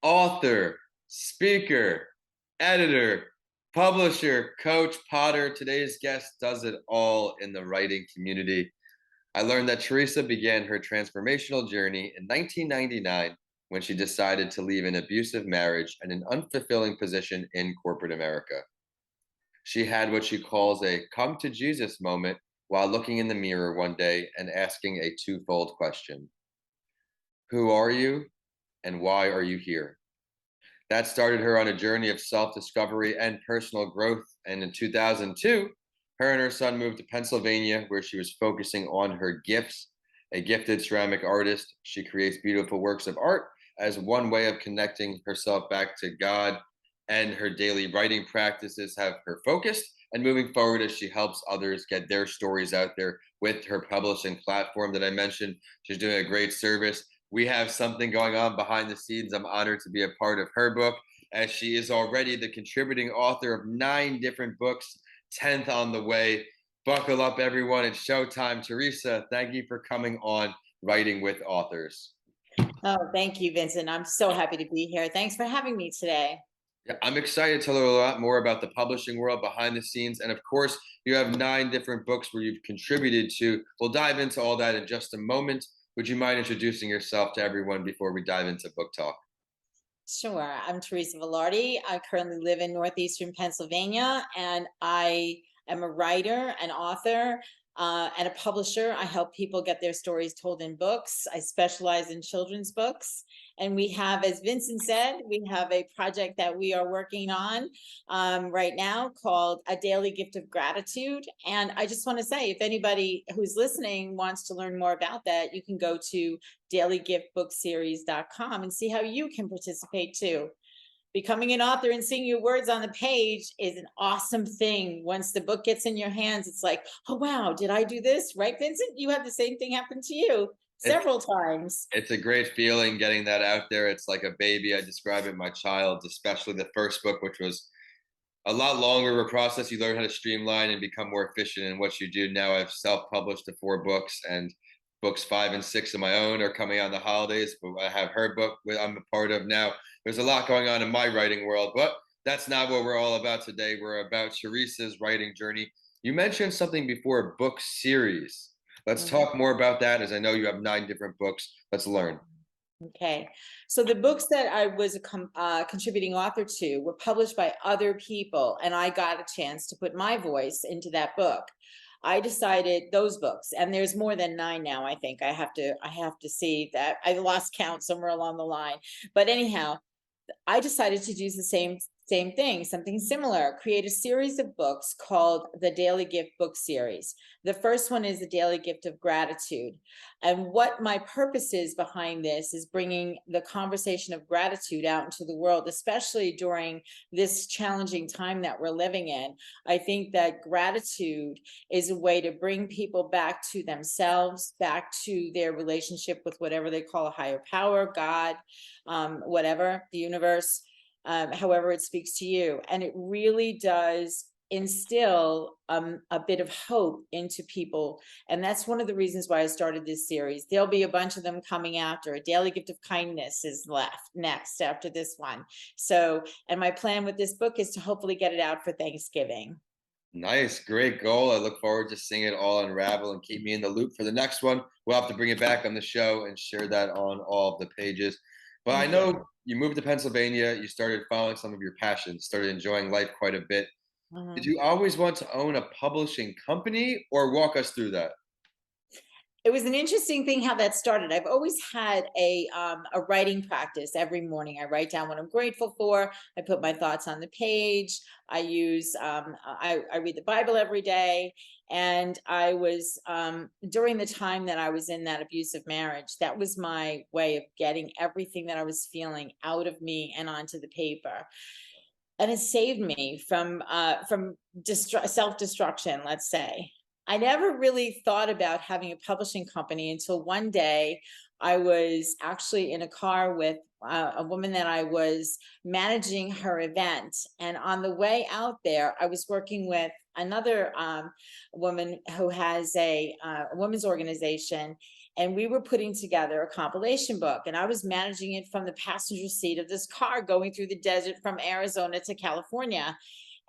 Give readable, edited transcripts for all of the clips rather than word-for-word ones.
author, speaker, editor, publisher, coach, potter. Today's guest does it all in the writing community. I learned that Teresa began her transformational journey in 1999 when she decided to leave an abusive marriage and an unfulfilling position in corporate America. She had what she calls a come to Jesus moment while looking in the mirror one day and asking a twofold question. Who are you and why are you here? That started her on a journey of self discovery and personal growth. And in 2002, her and her son moved to Pennsylvania, where she was focusing on her gifts. A gifted ceramic artist, she creates beautiful works of art as one way of connecting herself back to God. And her daily writing practices have her focused and moving forward as she helps others get their stories out there with her publishing platform that I mentioned. She's doing a great service. We have something going on behind the scenes. I'm honored to be a part of her book, as she is already the contributing author of 9 different books, 10th on the way. Buckle up, everyone. It's showtime. Teresa, thank you for coming on Writing with Authors. Oh, thank you, Vincent. I'm so happy to be here. Thanks for having me today. Yeah, I'm excited to learn a lot more about the publishing world behind the scenes. And of course, you have 9 different books where you've contributed to. We'll dive into all that in just a moment. Would you mind introducing yourself to everyone before we dive into book talk? Sure. I'm Teresa Velardi. I currently live in northeastern Pennsylvania, and I am a writer, an author, and a publisher. I help people get their stories told in books. I specialize in children's books. And we have, as Vincent said, we have a project that we are working on right now called A Daily Gift of Gratitude. And I just want to say, if anybody who's listening wants to learn more about that, you can go to dailygiftbookseries.com and see how you can participate too. Becoming an author and seeing your words on the page is an awesome thing. Once the book gets in your hands, it's like, oh, wow, did I do this? Right, Vincent? You had the same thing happen to you It's several times. it's a great feeling getting that out there. It's like a baby. I describe it my child, especially the first book, which was a lot longer of a process. You learn how to streamline and become more efficient in what you do. Now I've self-published the 4 books, and books 5 and 6 of my own are coming out in the holidays. But I have her book I'm a part of now. There's a lot going on in my writing world, but that's not what we're all about today. We're about Teresa's writing journey. You mentioned something before, a book series. Let's Mhm. talk more about that, as I know you have 9 different books. Let's learn. Okay. So the books that I was a contributing author to were published by other people, and I got a chance to put my voice into that book. I decided those books, and there's more than 9 now. I think I have to see that. I lost count somewhere along the line. But anyhow, I decided to do the same thing, something similar, create a series of books called the Daily Gift Book Series. The first one is the Daily Gift of Gratitude. And what my purpose is behind this is bringing the conversation of gratitude out into the world, especially during this challenging time that we're living in. I think that gratitude is a way to bring people back to themselves, back to their relationship with whatever they call a higher power, God, whatever, the universe, however it speaks to you. And it really does instill a bit of hope into people. And that's one of the reasons why I started this series. There'll be a bunch of them coming after. A Daily Gift of Kindness is left next after this one. So, and my plan with this book is to hopefully get it out for Thanksgiving. Nice, great goal. I look forward to seeing it all unravel, and keep me in the loop for the next one. We'll have to bring it back on the show and share that on all of the pages. But I Thank you. know you moved to Pennsylvania, you started following some of your passions, started enjoying life quite a bit. Did Mhm. you always want to own a publishing company, or walk us through that? It was an interesting thing how that started. I've always had a writing practice. Every morning I write down what I'm grateful for. I put my thoughts on the page. I read the Bible every day. And I was during the time that I was in that abusive marriage, that was my way of getting everything that I was feeling out of me and onto the paper. And it saved me from self-destruction, let's say. I never really thought about having a publishing company until one day I was actually in a car with a woman that I was managing her event. And on the way out there, I was working with another woman who has a women's organization. and we were putting together a compilation book, and I was managing it from the passenger seat of this car going through the desert from Arizona to California.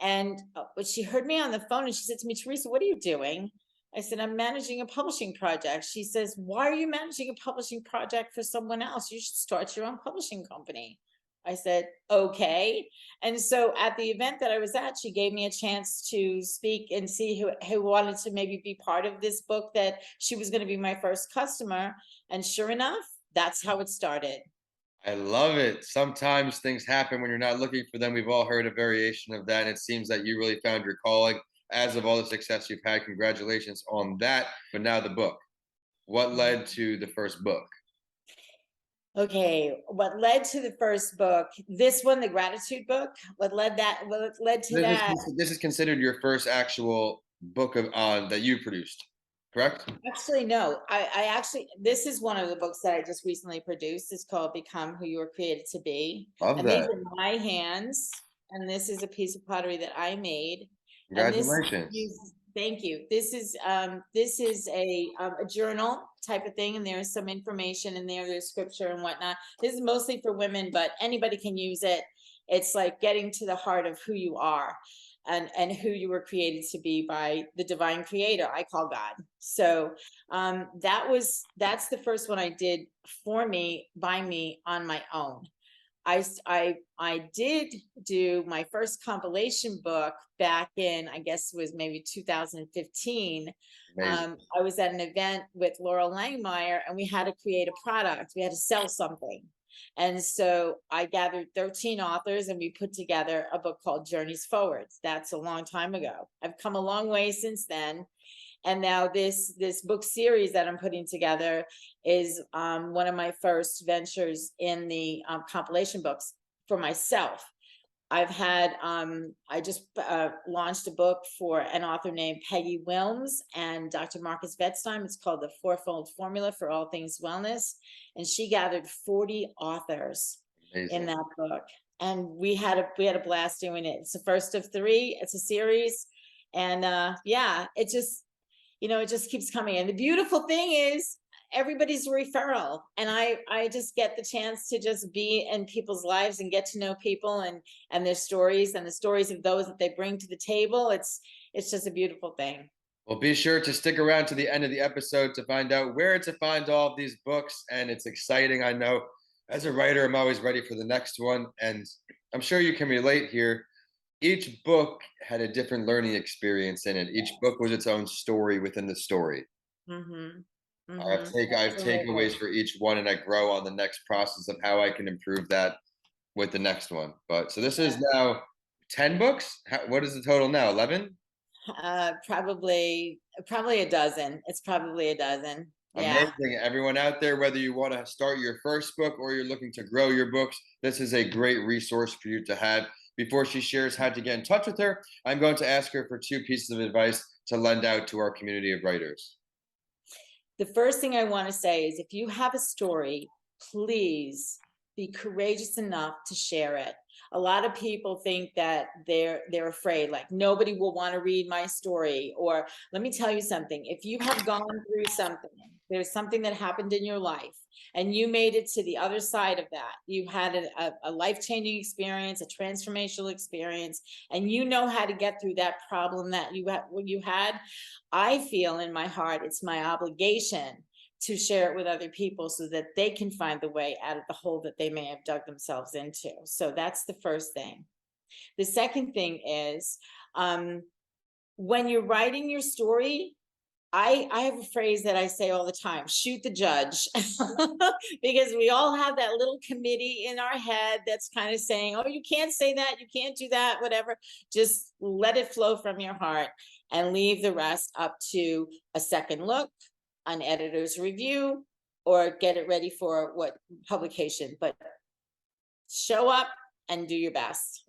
And but she heard me on the phone and she said to me, Teresa, what are you doing? I said, I'm managing a publishing project. She says, why are you managing a publishing project for someone else? You should start your own publishing company. I said, okay. And so at the event that I was at, she gave me a chance to speak and see who wanted to maybe be part of this book, that she was going to be my first customer. And sure enough, that's how it started. I love it. Sometimes things happen when you're not looking for them. We've all heard a variation of that. And it seems that you really found your calling. As of all the success you've had, congratulations on that. But now the book. What led to the first book? Okay, what led to the first book, this one, the gratitude book, what led to This that. is this is considered your first actual book of that you produced, correct? Actually, no. I actually, this is one of the books that I just recently produced. It's called Become Who You Were Created to Be. Love And these that. are my hands. And this is a piece of pottery that I made. And this Congratulations. uses, thank you. This is a journal type of thing, and there's some information in there. There's scripture and whatnot. This is mostly for women, but anybody can use it. It's like getting to the heart of who you are and who you were created to be by the divine creator I call God. So that's the first one I did for me, by me, on my own. I did do my first compilation book back in, I guess it was maybe 2015. Amazing. I was at an event with Laurel Langmeyer, and we had to create a product. We had to sell something. And so I gathered 13 authors and we put together a book called Journeys Forward. That's a long time ago. I've come a long way since then. And now this book series that I'm putting together is one of my first ventures in the compilation books for myself. I've had I just launched a book for an author named Peggy Wilms and Dr. Marcus Vetzstein. It's called The Fourfold Formula for All Things Wellness, and she gathered 40 authors in Amazing. that book, and we had a blast doing it. It's the first of three. It's a series, and yeah, it just, it just keeps coming. And the beautiful thing is everybody's a referral, and I just get the chance to just be in people's lives and get to know people and their stories and the stories of those that they bring to the table. It's just a beautiful thing. Well, be sure to stick around to the end of the episode to find out where to find all of these books. And it's exciting. I know as a writer, I'm always ready for the next one. And I'm sure you can relate here. Each book had a different learning experience in it. Each book was its own story within the story. Mm-hmm. I Mm-hmm. have takeaways Absolutely. for each one, and I grow on the next process of how I can improve that with the next one. But so this is now 10 books. What is the total now? 11? Probably a dozen. It's probably a dozen. Yeah. Amazing. Everyone out there, whether you want to start your first book or you're looking to grow your books, this is a great resource for you to have. Before she shares how to get in touch with her, I'm going to ask her for 2 pieces of advice to lend out to our community of writers. The first thing I want to say is, if you have a story, please be courageous enough to share it. A lot of people think that they're afraid, like nobody will want to read my story. Or let me tell you something, if you have gone through something, there's something that happened in your life and you made it to the other side of that, you had a life-changing experience, a transformational experience, and you know how to get through that problem that you had, I feel in my heart it's my obligation to share it with other people so that they can find the way out of the hole that they may have dug themselves into. So that's the first thing. The second thing is, when you're writing your story, I have a phrase that I say all the time: shoot the judge. Because we all have that little committee in our head that's kind of saying, oh, you can't say that, you can't do that, whatever. Just let it flow from your heart and leave the rest up to a second look, an editor's review, or get it ready for what publication. But show up and do your best.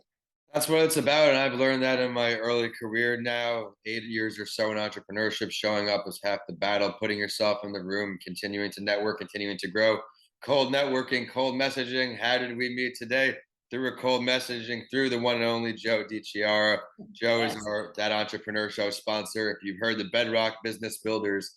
That's what it's about. And I've learned that in my early career now, 8 years or so in entrepreneurship. Showing up is half the battle, putting yourself in the room, continuing to network, continuing to grow. Cold networking, cold messaging. How did we meet today? Through a cold messaging, through the one and only Joe DiChiara. Joe is Yes. our That Entrepreneur Show sponsor. If you've heard the Bedrock Business Builders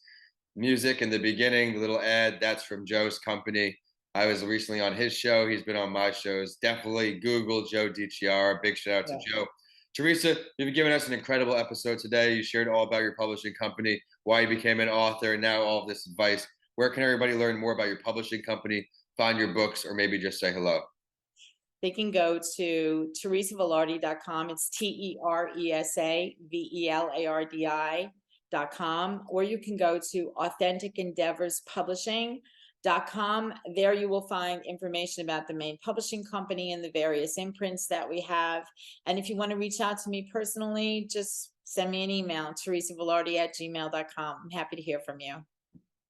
music in the beginning, the little ad, that's from Joe's company. I was recently on his show. He's been on my shows. Definitely Google Joe DiChiara. Big shout out to Yeah. Joe. Teresa, you've given us an incredible episode today. You shared all about your publishing company, why you became an author, and now all of this advice. Where can everybody learn more about your publishing company, find your books, or maybe just say hello? They can go to teresavelardi.com. It's TeresaVelardi.com, or you can go to AuthenticEndeavorsPublishing.com. There you will find information about the main publishing company and the various imprints that we have. And if you want to reach out to me personally, just send me an email, teresavelardi@gmail.com. I'm happy to hear from you.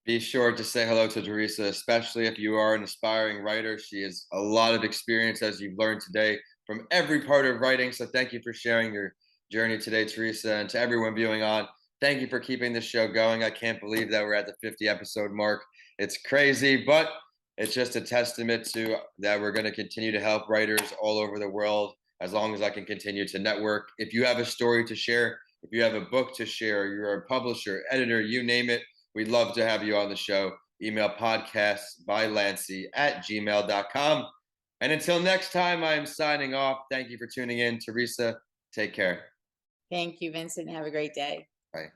Be sure to say hello to Teresa, especially if you are an aspiring writer. She has a lot of experience, as you've learned today, from every part of writing. So thank you for sharing your journey today, Teresa. And to everyone viewing on, thank you for keeping this show going. I can't believe that we're at the 50 episode mark. It's crazy, but it's just a testament to that we're going to continue to help writers all over the world as long as I can continue to network. If you have a story to share, if you have a book to share, you're a publisher, editor, you name it, we'd love to have you on the show. Email podcasts by Lanci at gmail.com. And until next time, I am signing off. Thank you for tuning in. Teresa, take care. Thank you, Vincent. Have a great day. Bye.